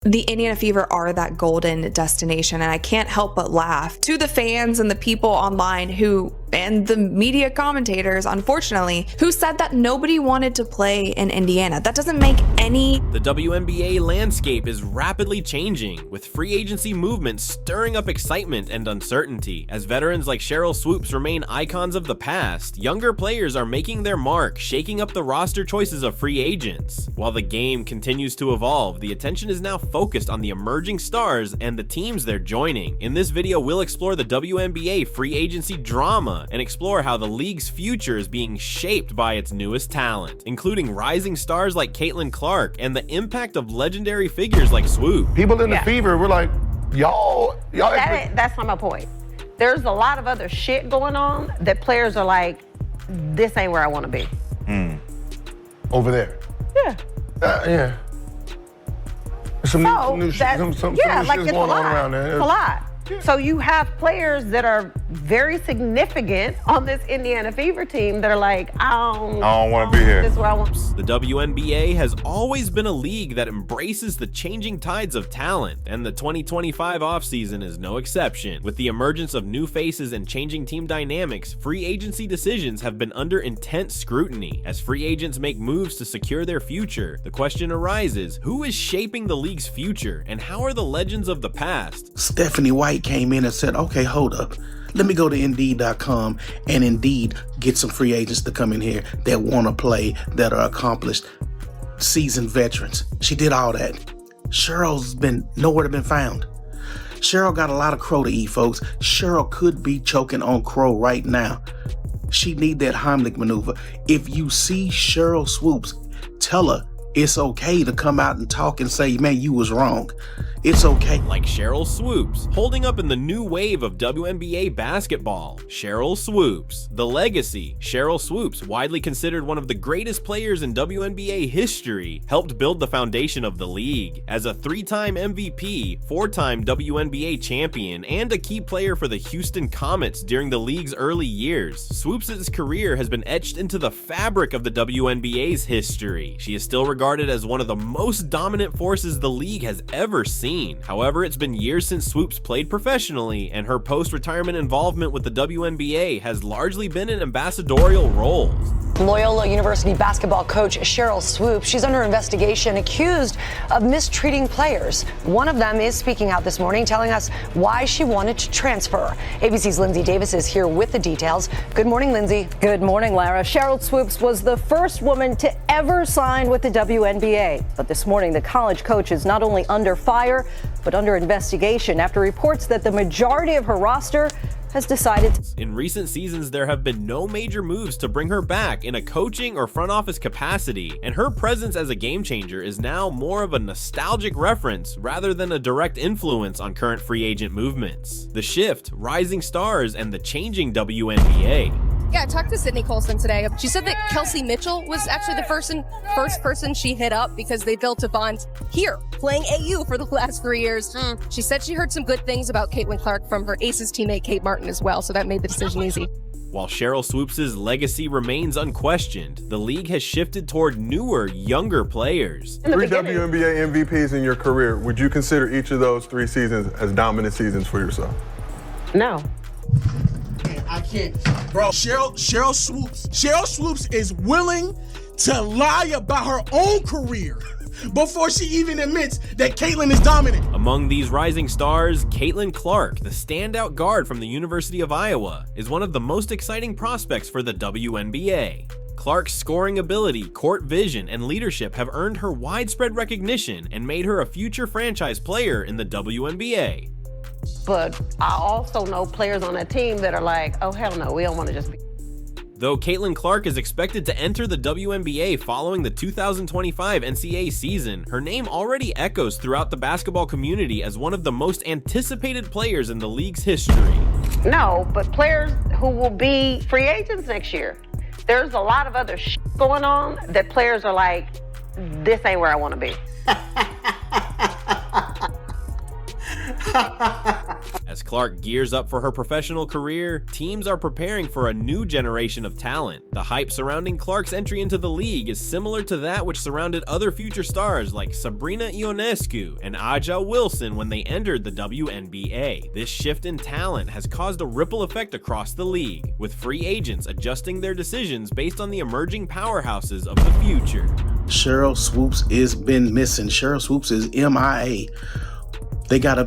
The Indiana Fever are that golden destination, and I can't help but laugh to the fans and the people online and the media commentators, unfortunately, who said that nobody wanted to play in Indiana. That doesn't make any... The WNBA landscape is rapidly changing, with free agency movement stirring up excitement and uncertainty. As veterans like Sheryl Swoopes remain icons of the past, younger players are making their mark, shaking up the roster choices of free agents. While the game continues to evolve, the attention is now focused on the emerging stars and the teams they're joining. In this video, we'll explore the WNBA free agency drama and explore how the league's future is being shaped by its newest talent, including rising stars like Caitlin Clark and the impact of legendary figures like Swoop. People in the Fever were like, that's not my point. There's a lot of other shit going on that players are like, this ain't where I want to be. Over there. Yeah. Yeah. Some new shit going on around there. It's a lot. So you have players that are very significant on this Indiana Fever team that are like, I don't want to be here. This is where I want. The WNBA has always been a league that embraces the changing tides of talent, and the 2025 offseason is no exception. With the emergence of new faces and changing team dynamics, free agency decisions have been under intense scrutiny. As free agents make moves to secure their future, the question arises, who is shaping the league's future, and how are the legends of the past? Stephanie White came in and said, okay, hold up. Let me go to Indeed.com and Indeed get some free agents to come in here that want to play, that are accomplished, seasoned veterans. She did all that. Cheryl's been nowhere to be found. Sheryl got a lot of crow to eat, folks. Sheryl could be choking on crow right now. She need that Heimlich maneuver. If you see Sheryl Swoopes, tell her it's okay to come out and talk and say, man, you was wrong. It's okay. Like Sheryl Swoopes, holding up in the new wave of WNBA basketball. Sheryl Swoopes. The legacy. Sheryl Swoopes, widely considered one of the greatest players in WNBA history, helped build the foundation of the league. As a 3-time MVP, 4-time WNBA champion, and a key player for the Houston Comets during the league's early years, Swoopes' career has been etched into the fabric of the WNBA's history. She is still regarded as one of the most dominant forces the league has ever seen. However, it's been years since Swoopes played professionally, and her post-retirement involvement with the WNBA has largely been in ambassadorial roles. Loyola University basketball coach Sheryl Swoopes, she's under investigation accused of mistreating players. One of them is speaking out this morning, telling us why she wanted to transfer. ABC's Lindsay Davis is here with the details. Good morning, Lindsay. Good morning, Lara. Sheryl Swoopes was the first woman to ever sign with the WNBA. But this morning, the college coach is not only under fire, but under investigation after reports that the majority of her roster has decided. In recent seasons, there have been no major moves to bring her back in a coaching or front office capacity, and her presence as a game changer is now more of a nostalgic reference rather than a direct influence on current free agent movements. The shift, rising stars, and the changing WNBA. Yeah, I talked to Sydney Colson today. She said that Kelsey Mitchell was actually the first person she hit up because they built a bond here, playing AU for the last 3 years. She said she heard some good things about Caitlin Clark from her Aces teammate Kate Martin as well, so that made the decision easy. While Sheryl Swoopes' legacy remains unquestioned, the league has shifted toward newer, younger players. 3 WNBA MVPs in your career, would you consider each of those 3 seasons as dominant seasons for yourself? No. I can't. Bro, Sheryl Swoopes is willing to lie about her own career before she even admits that Caitlin is dominant. Among these rising stars, Caitlin Clark, the standout guard from the University of Iowa, is one of the most exciting prospects for the WNBA. Clark's scoring ability, court vision, and leadership have earned her widespread recognition and made her a future franchise player in the WNBA. But I also know players on that team that are like, oh, hell no, we don't want to just be. Though Caitlin Clark is expected to enter the WNBA following the 2025 NCAA season, her name already echoes throughout the basketball community as one of the most anticipated players in the league's history. No, but players who will be free agents next year. There's a lot of other shit going on that players are like, this ain't where I want to be. As Clark gears up for her professional career, teams are preparing for a new generation of talent. The hype surrounding Clark's entry into the league is similar to that which surrounded other future stars like Sabrina Ionescu and Angel Wilson when they entered the WNBA. This shift in talent has caused a ripple effect across the league, with free agents adjusting their decisions based on the emerging powerhouses of the future. Sheryl Swoopes is been missing. Sheryl Swoopes is MIA. They got a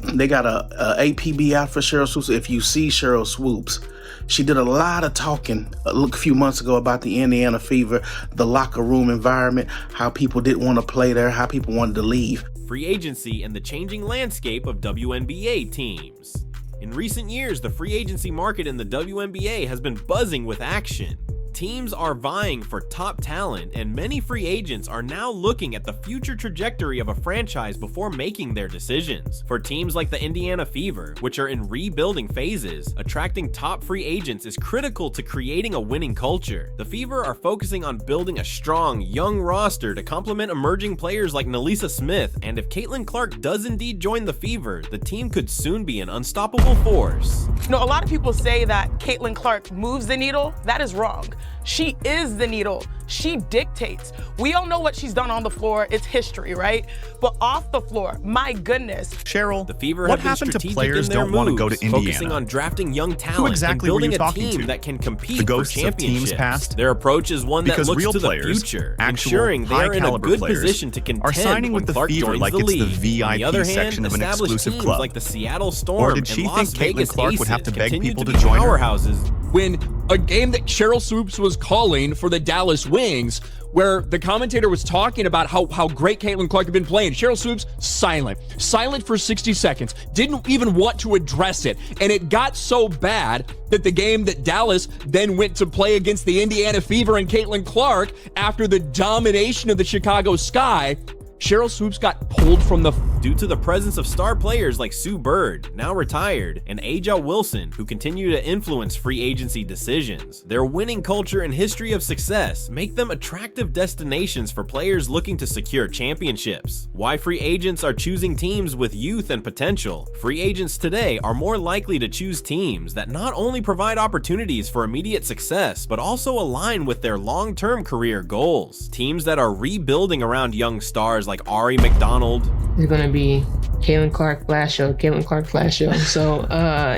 APB out for Sheryl Swoopes. If you see Sheryl Swoopes, she did a lot of talking a few months ago about the Indiana Fever, the locker room environment, how people didn't want to play there, how people wanted to leave. Free agency and the changing landscape of WNBA teams. In recent years, the free agency market in the WNBA has been buzzing with action. Teams are vying for top talent, and many free agents are now looking at the future trajectory of a franchise before making their decisions. For teams like the Indiana Fever, which are in rebuilding phases, attracting top free agents is critical to creating a winning culture. The Fever are focusing on building a strong, young roster to complement emerging players like Nalisa Smith, and if Caitlin Clark does indeed join the Fever, the team could soon be an unstoppable force. You know, a lot of people say that Caitlin Clark moves the needle. That is wrong. She is the needle. She dictates. We all know what she's done on the floor. It's history, right? But off the floor, my goodness. Cheryl, the Fever what have been happened to strategic players in their don't want to moves, go to Indiana? focusing on drafting young talent exactly and building were you a talking team to? that can compete The for ghosts of championships. teams past? Their approach is one that Because looks real to the players, future, actual ensuring they are in a high-caliber good players, position to are contend signing when with the Clark Fever joins like the it's the league. On the VIP other hand, section of an established exclusive teams club. like the Seattle Storm Or did she and think Las Caitlin Vegas Clark would have Aces to beg continue people to to be join her? powerhouses. When a game that Sheryl Swoopes was calling for the Dallas Wings, where the commentator was talking about how great Caitlin Clark had been playing, Sheryl Swoopes silent for 60 seconds, didn't even want to address it. And it got so bad that the game that Dallas then went to play against the Indiana Fever and Caitlin Clark, after the domination of the Chicago Sky, Sheryl Swoopes got pulled from the due to the presence of star players like Sue Bird, now retired, and Angel Wilson, who continue to influence free agency decisions. Their winning culture and history of success make them attractive destinations for players looking to secure championships. Why free agents are choosing teams with youth and potential. Free agents today are more likely to choose teams that not only provide opportunities for immediate success, but also align with their long-term career goals. Teams that are rebuilding around young stars like Ari McDonald. It's gonna be Caitlin Clark flash show. So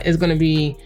it's gonna be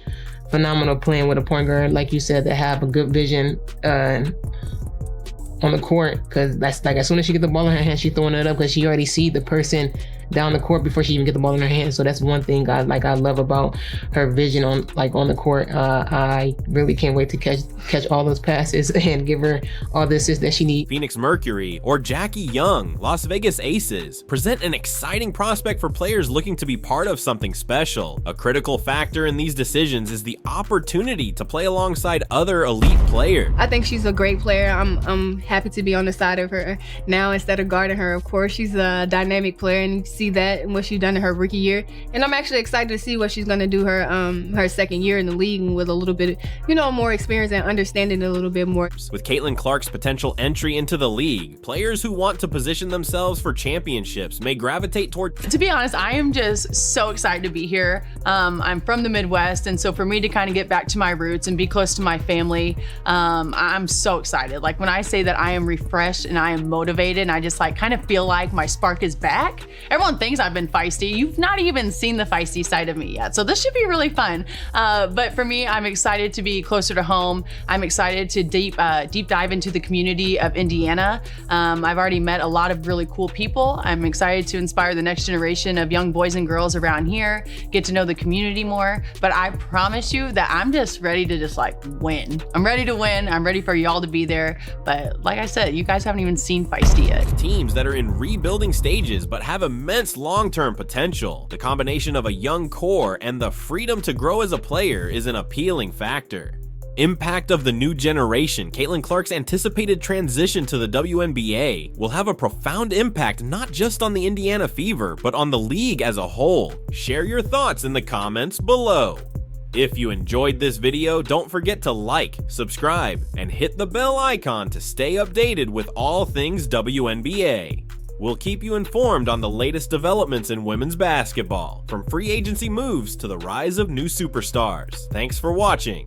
phenomenal playing with a point guard, like you said, that have a good vision on the court, because that's like, as soon as she get the ball in her hand, she throwing it up because she already see the person down the court before she even get the ball in her hand. So that's one thing I love about her vision on the court. I really can't wait to catch all those passes and give her all the assists that she needs. Phoenix Mercury or Jackie Young, Las Vegas Aces, present an exciting prospect for players looking to be part of something special. A critical factor in these decisions is the opportunity to play alongside other elite players. I think she's a great player. I'm happy to be on the side of her now instead of guarding her. Of course, she's a dynamic player, and you see that and what she's done in her rookie year. And I'm actually excited to see what she's going to do her second year in the league, and with a little bit, more experience and understanding a little bit more. With Caitlin Clark's potential entry into the league, players who want to position themselves for championships may gravitate toward. To be honest, I am just so excited to be here. I'm from the Midwest, and so for me to kind of get back to my roots and be close to my family, I'm so excited. Like, when I say that I am refreshed and I am motivated, and I just kind of feel like my spark is back. Everyone thinks I've been feisty. You've not even seen the feisty side of me yet. So this should be really fun. But for me, I'm excited to be closer to home. I'm excited to deep dive into the community of Indiana. I've already met a lot of really cool people. I'm excited to inspire the next generation of young boys and girls around here, get to know the community more. But I promise you that I'm just ready to win. I'm ready to win. I'm ready for y'all to be there. But like I said, you guys haven't even seen feisty yet. Teams that are in rebuilding stages but have immense long-term potential. The combination of a young core and the freedom to grow as a player is an appealing factor. Impact of the new generation. Caitlin Clark's anticipated transition to the WNBA will have a profound impact not just on the Indiana Fever, but on the league as a whole. Share your thoughts in the comments below. If you enjoyed this video, don't forget to like, subscribe, and hit the bell icon to stay updated with all things WNBA. We'll keep you informed on the latest developments in women's basketball, from free agency moves to the rise of new superstars. Thanks for watching.